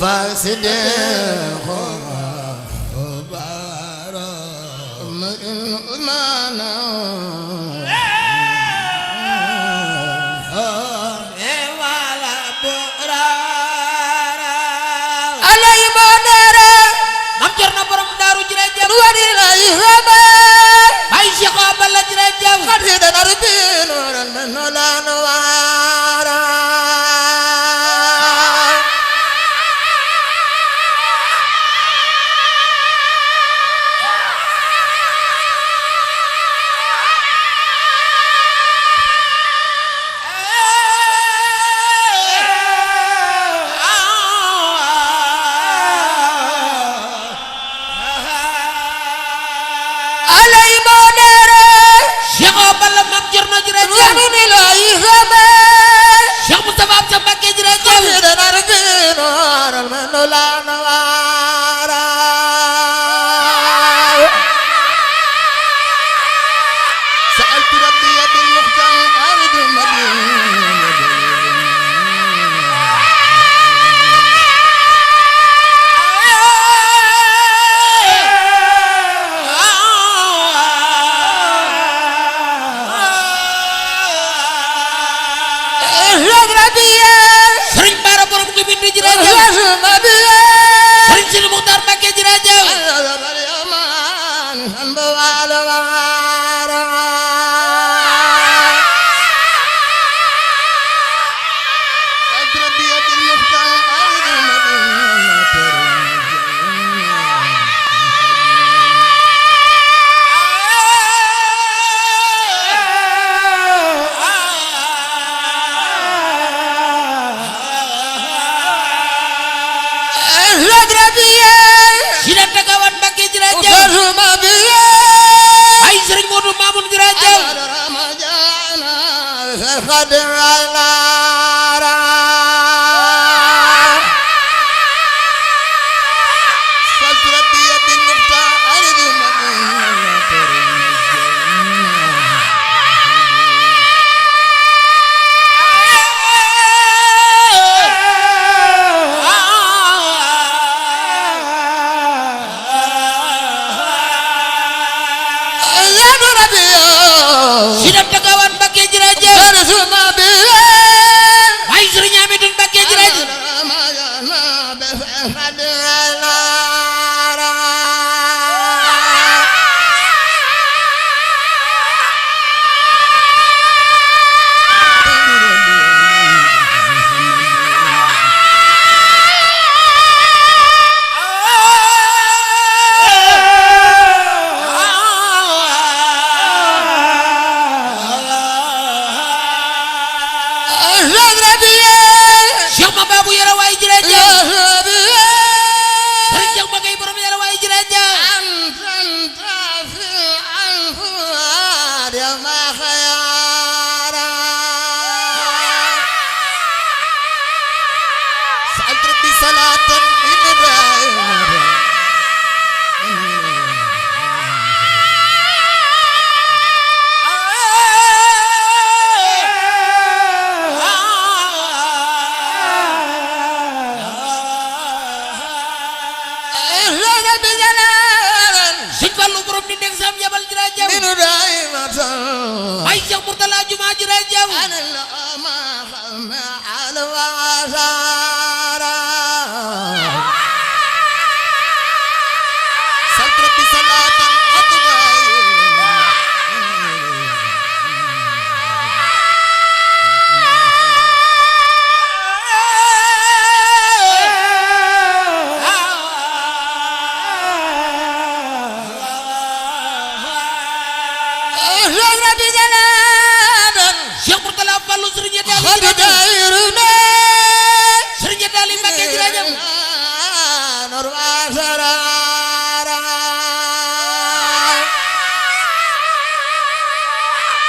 فاسد Sidam Tagawan Mbacké jërëjëf Cheikh ma babu yara way jërëjëf Cheikh ma gay borom yara way jërëjëf يا ما خيارا سألت ربي صلاة من دائما من دائما ay Cheikh Mourtala Juma jërëjëf أنا ما خمع على وعشارا سألت ربي صلاة Cheikh Mourtala Fallou Serigne Dali خد دايرنا Serigne Dali Mbacké jërëjëf نور وعشارا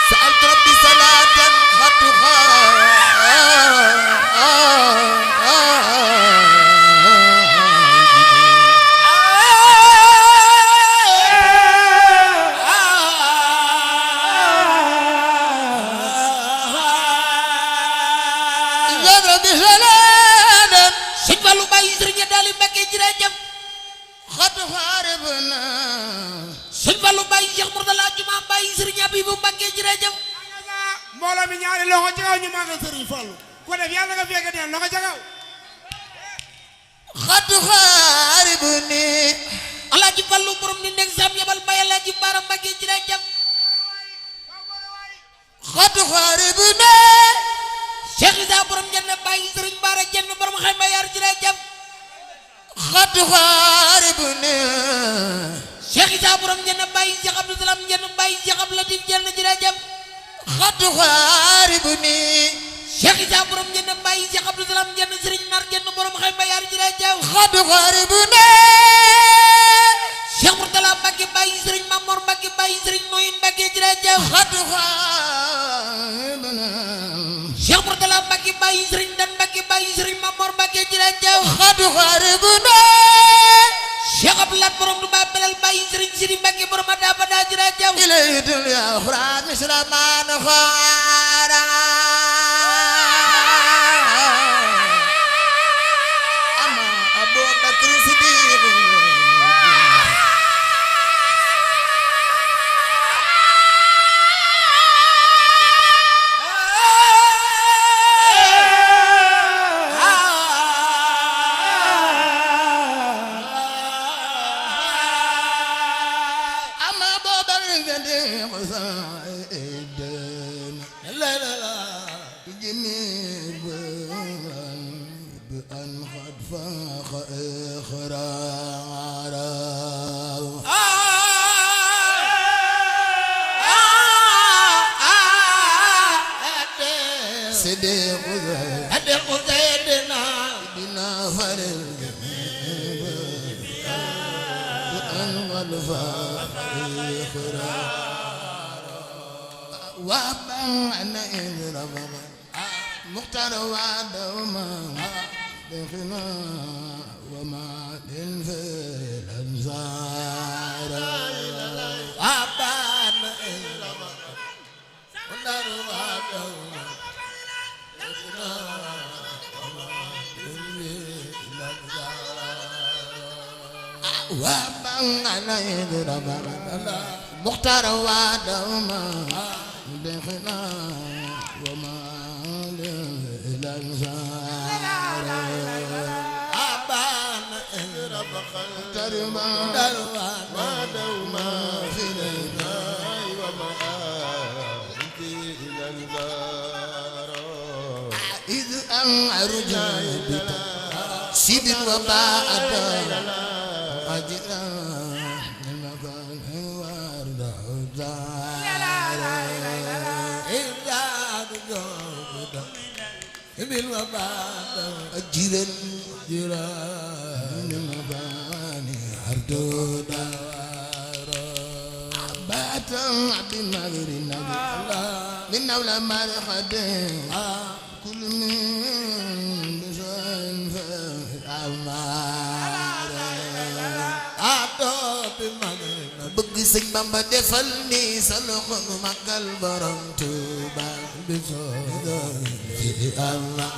سألت ربي صلاة Sëñ Fallu Baye Serigne Dali Mbacké jërëjëf خد خاربنا Sëñ Fallu Baye Cheikh Mourtala Juma Baye Serigne Abibou Mbacké jërëjëf mbooloo mi ñaari loxo ci kaw ñu màggal Serigne Fallou ko def yàlla nga fekk den loxo ci kaw خد خاربني Alaaji Fallu borom ni nek sam yabal Baye Alaaji Bara Mbacké jërëjëf خد خاربنا Cheikh Issa borom jenn Baye Serigne Bara jenn borom xayma yar jërëjëf خد خاربني Cheikh Issa borom jenn Baye Cheikh Abdou Salam jenn Baye Cheikh Abdou Latif jenn jërëjëf خد خاربني Cheikh Issa borom jenn Baye Cheikh Abdou Salam jenn Serigne Nar jenn borom xayma yar jërëjëf خد خاربني Cheikh Mourtala Mbacké Baye Serigne Mamor Mbacké Baye Serigne Noyin Mbacké jërëjëf خد خاربنا Cheikh Mourtala Mbacké Baye Serigne Dan Mbacké Baye Serigne Mamor Mbacké jërëjëf خد خاربنا Cheikh Abdoulaye borom du ba belal Baye Serigne Sidi Mbacké borom Adabada jërëjëf إليه الدنيا أخرى مثل ما نخارا أما أبو بكر صديق أما أبو بكر صديق سعيد لا لا لا جميل بأن قد فاق إخرارا صديق Seydina بنا فرد بأن قد فاق إخرارا وأبان إذ ربما مختار وعدهما دخنا وما للفيل أنصارا Aban وأبان إذ ربما مختار وعدهما دخنا وما للفيل أنصارا Aban تربى ما دوما في ليلة إذ أرجع سيد وباء أجرا المكان ورد bil mabada jiran jiran mabani ardo dawaro batan abin magrin min awla marhade kul min bisan fa amara ado bi magrin bëgg sëñ Bamba defal ni sa loxo nu màggal borom Tuuba biso fi Allah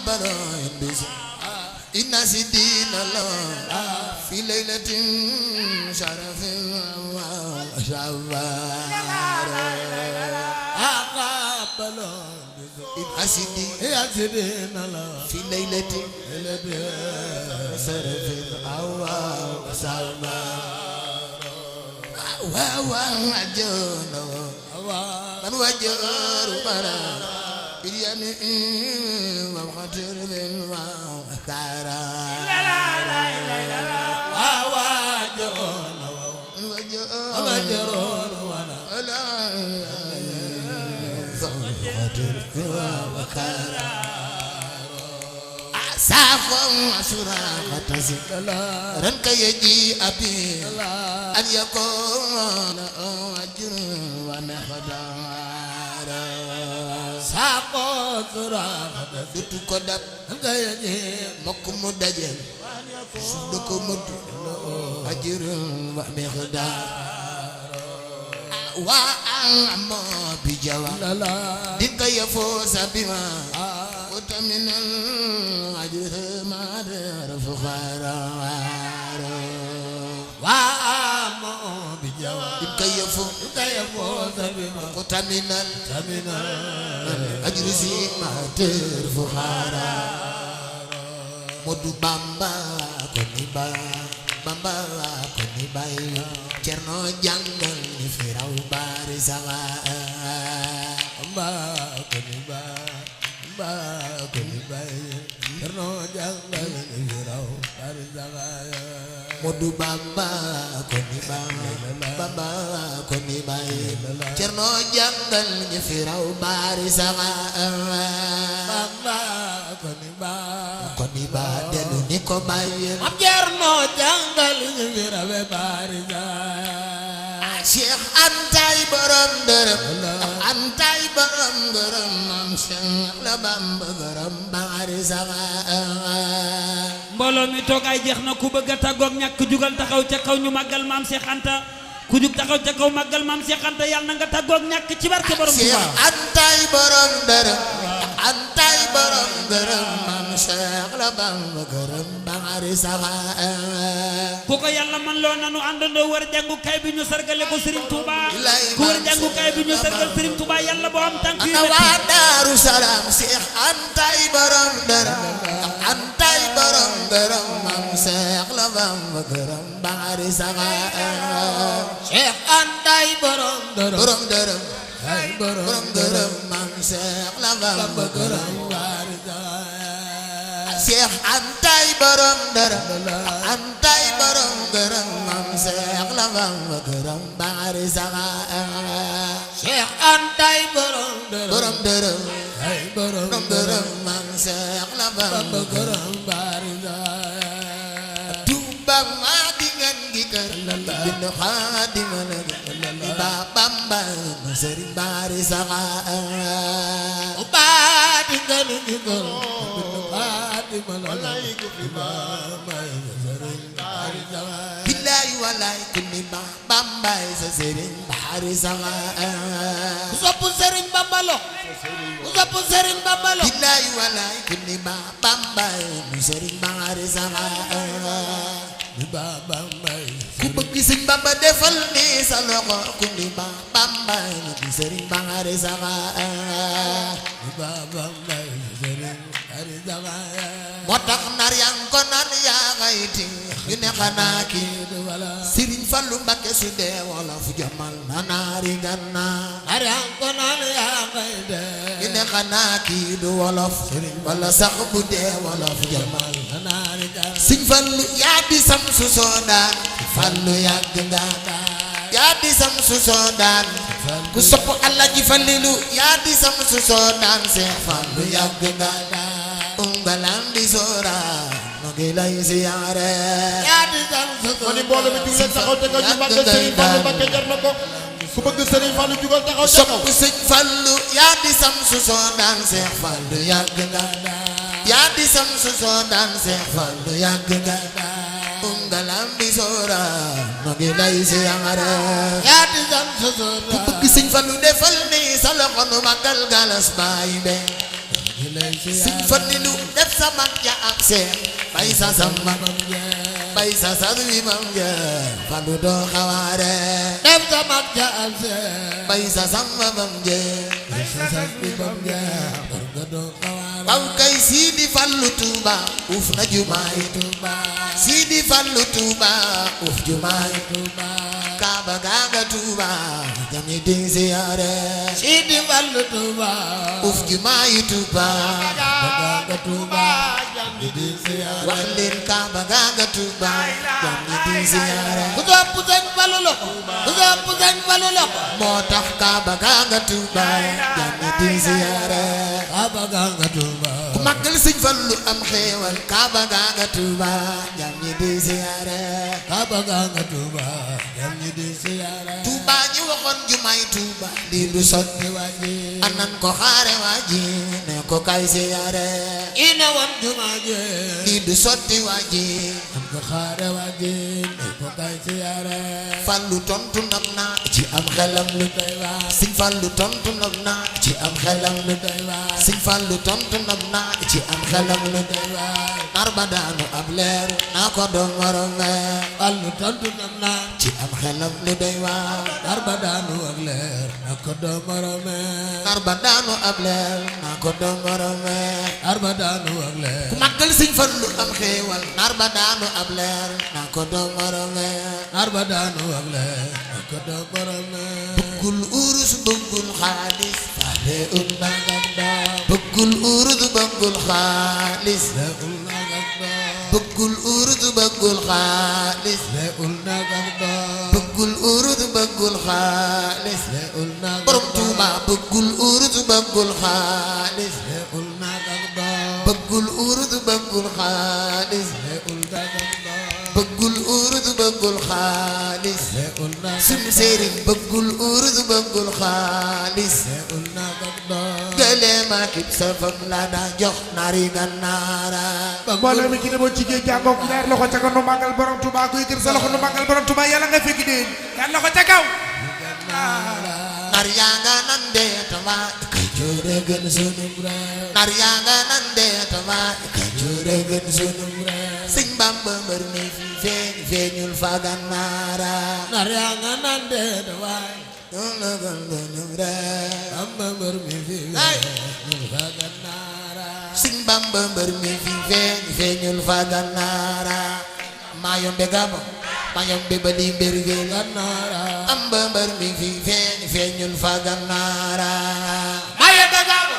baroon biso inna si diina la fi laylatin sharafin wa shawara aqbalon inna si diina ya sidina la fi laylatin sharafin wa shawara wa ajona man wajaru bara biriyani wa khatir min wa kara awajaron wana ala khatir wa kara asafam asura khatasi ran kayaji abi an yakuna ajr wa nahdara sako sura dutu ko dab ngaye mokk mu dajel su do ko mud ajr wa miqdar wa amma bi jawa la din ka yafo sabima utamin ajr ma rafu khara wa mo bi jawa din ka yafo kaya mo sabima utamin sabina ajr si ma rafu khara Modu Bamba ko ni ba Bamba ko ni bay Cerno jàngal ni firaw bari saga amba ko ni ba amba ko ni bay terno jangal ni raw parjaga Modu Bamba ko ni ba Bamba ko ni bay Cerno jàngal ni firaw bari saga amba ko ni ba ko ni ba delu ni ko bay am jerno jangal ni raw parjaga Cheikh Antay borom dërëm Antay borom dërëm am Cheikh la Bamba borom bari saga mbooloo mi toogaay jeex na ku bëgg a tàggoog ñàkk jugal taxaw ca kaw ñu màggal maam Cheikh Anta ku jug taxaw ca kaw màggal maam Cheikh Anta yàlla na nga tàggoog ñàkk ci barke borom Cheikh Tuubaa Antay borom dërëm Antay borom dërëm am Cheikh la Bamba borom bari saga ku ko yàlla man loo nanu àndandoo wër jàngukaay bi ñu sargale ko Serigne Touba ku wër jàngukaay bi ñu sargal Serigne Touba yàlla boo am tànk yu ana metti waa Daaru Salaam Cheikh Antay borom dërëm Antay borom dërëm am Cheikh la Bamba borom bari saga Cheikh Antay borom dërëm borom dërëm ay borom dërëm am Cheikh la Bamba borom parjaga Cheikh Antay borom dërëm Antay borom dërëm am Cheikh la Bamba borom bari saga Cheikh Antay borom dërëm borom dërëm ay borom dërëm am Cheikh la Bamba borom parjaga Tuuba maa di ngeen gi kër bind Xaadimu ba Bamba ma Sëriñ bari saga uba di ngani ni ko di malay ko fi ba may Sëriñ parjaga billaay walaay ku ni ba Bamba sa Sëriñ bari saga ku sopp Sëriñ Bamba lo ku sopp Sëriñ Bamba lo billaay walaay ku ni ba Bamba ma Sëriñ bari saga di ba Bamba ku bëgg Sëriñ Bamba defal ni sa loxo ku ni ba Bamba ma Sëriñ bari saga di ba Bamba Sëriñ parjaga moo tax nar yaa ngi ko naan yaa ngayti ñu ne xanaa kii Sëriñ Fallu Mbakke su dee wolof jamal na naari Gànnaar arang ko naan yaa ngay de ñu ne xanaa kii du wolof wala sax bu dee wolof jamal naari gar Sëriñ Fallu yaa di sam su soodaan Fallu yàgg nga yaa di sam su soodaan ku sopp Allah ji Fallilu yaa di sam su soo daan Seex Fallu yàgg nga ungalam di soora no ngi lay siyaare yaa di sam su soo ma ni mbooloo mi jug leen taxaw te nga ñu màggal Serigne Fallou Mbacké jar na ko ku bëgg Serigne Fallou jugal taxaw te sopp Sëñ Fallu yaa di sam su soo daan Seex Fallu yàgg nga yaa di sam su soo daan Seex Fallu yàgg nga ungalam di soora no ngi lay siyaare yaa di sam su soo ku bëgg Sëñ Fallu defal ni sa loxo nu màggal galas baay be Sëñ Fallilu def sa mag ja ak Seex bay sa sama bay sa wi mam ja Fallu doo xawaare def sa mag ja ak Seex bay sa sama mam ja bay sa wi mam ja Fallu doo xawaare baw kay Sidi Fallu Tuuba uf na jumaay Tuuba Sidi Fallu Tuuba uf jumaay Tuuba Kaaba ganga Tuuba jami di siyaare Sidi Fallu Tuuba uf jumaay Tuuba ganga Tuuba jami di siyaare wax leen Kaaba ganga Tuuba jami di siyaare ku sopp Sëñ Fallu loxo ku sopp Sëñ Fallu loxo moo tax Kaaba ganga Tuuba jami di siyaare Kaaba ganga Tuuba ku màggal Sëñ Fallu am xéewal Kaaba ganga Tuuba jami di siyaare Kaaba ganga Tuuba jami di siyaare Tuuba ñu waxoon jumaay Tuuba lii du sotti waaji anan ko xaare waaji ne ko kay siyaare ina woon jumaa ji lii du sotti waaji an ko xaare waaji ne ko kay siyaare Fallu tontu nag na ci am xelam lu doy waar Sëñ Fallu tontu nag na ci am xelam lu doy waar Sëñ Fallu tontu nag na ci am xelam lu doy waar nar ba daanu ab leer naa ko doon warome Fallu tontu nag na ci am xelam lu doy waar nar ba daanu ab leer naa ko doon warome nar ba daanu ab leer naa ko doon warome nar ba daanu ab leer ku màggal Sëñ Fallu am xéewal nar ba daanu ab leer naa ko doon warome nar ba daanu ab leer naa ko doon warome bëggul urus bëggul xaalis faale naganda bëggul urus bëggul xaalis bëggul urus bëggul xaalis bëggul urus bëggul xaalis borom Tuuba bëggul urus bëggul xaalis bëggul urus bëggul xaalis bëggul urus bëggul xaalis sunu sëriñ bëggul urus bëggul xaalis gëleem ak safam la daa jox nari gannaara mbooloo mi ci demoon ci géej jàngook ñaar loxo ca kaw nu màggal borom Tuuba kuy kër sa loxo nu màggal borom Tuuba yàlla nga fekk déen ñaar loxo ca kaw nar yaa nga nande tama ka joore gën sunu nar yaa nga nande tama ka joore gën sunu Sëñ Bamba mbër mi fi feeñ feeñul fa gannaara nar yaa nga nande tama Bamba mbër mi fi feeñul fa gannaara Sëñ Bamba mbër mi fi feeñ feeñul fa gannaara maa yombe gabo maa yombe bali mbër gi gannaara Bamba mbër mi fi feeñ feeñul fa gannaara maa yombe gabo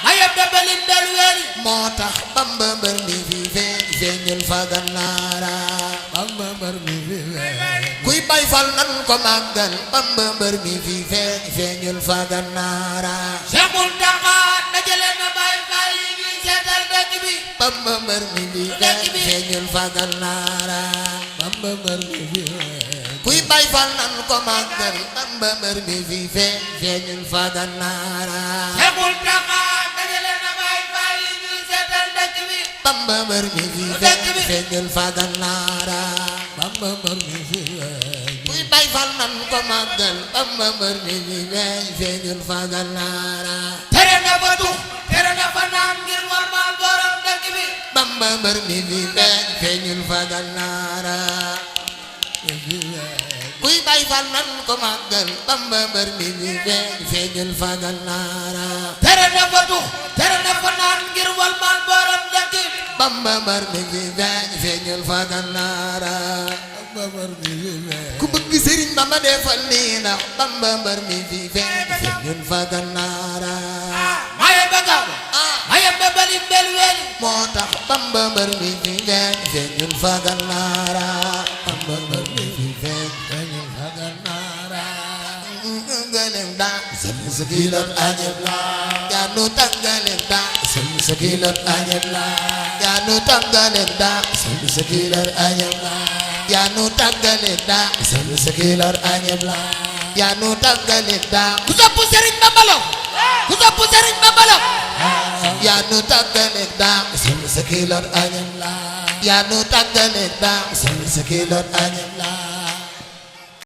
maa yombe bali mbër wéri moo tax Bamba mbër mi fi feeñ feeñul fa gannaara Bamba mbër mi fi feeñ kuy bay fal nan ko màggal Bamba mbër mi fi feeñ feeñul fa gannaara Seexul Taxaat na jële na bay fal yi ngi seetal dëkk bi Bamba mbër mi fi feeñ feeñul fa gannaara Bamba mbër mi fi kuy bay fal nan ko màggal Bamba mbër mi fi feeñ feeñul fa gannaara Seexul Taxaat na jële na bay fal yi ngi seetal dëkk bi Bamba mbër mi fi feeñ feeñul fa gannaara Bamba mbër mi fi kuy bay fal nan ko màggal Bamba mbër mi fi feeñ feeñul fa gannaara tere na fa tux tere na fa naan ngir warmal borom dëkk bi Bamba mbër mi fi feeñ feeñul fa gannaara kuy bay fal nan ko màggal Bamba mbër mi fi feeñ feeñul fa gannaara tere na fa tux tere na fa naan ngir warmal borom dëkk bi Bamba mbër mi fi feeñ feeñul fa gannaara ku bëgg Sëriñ Bamba defal nii ndax Bamba mbër mi fi feeñ feeñul fa gannaara maye bagaw maye bebali bel weli moo tax Bamba mbër mi fi feeñ feeñul fa gannaara Bamba mbër mi fi feeñ feeñul fa gannaara tàggaleeg daa sëriñ sa kiiloot añeb la yaa nu tàggaleeg daa sëriñ sa kiiloot añeb la yaa nu tàggaleeg daa sëriñ sa kiiloot añeb la yaa nu tàggaleeg daa sëriñ sa kiiloot añeb la yaa nu tàggaleeg daa ku sopp Sëriñ Bamba la ku sopp Sëriñ Bamba la yaa nu tàggaleeg daa sëriñ sa kiiloot añeb la yaa nu tàggaleeg daa sëriñ sa kiiloot añeb la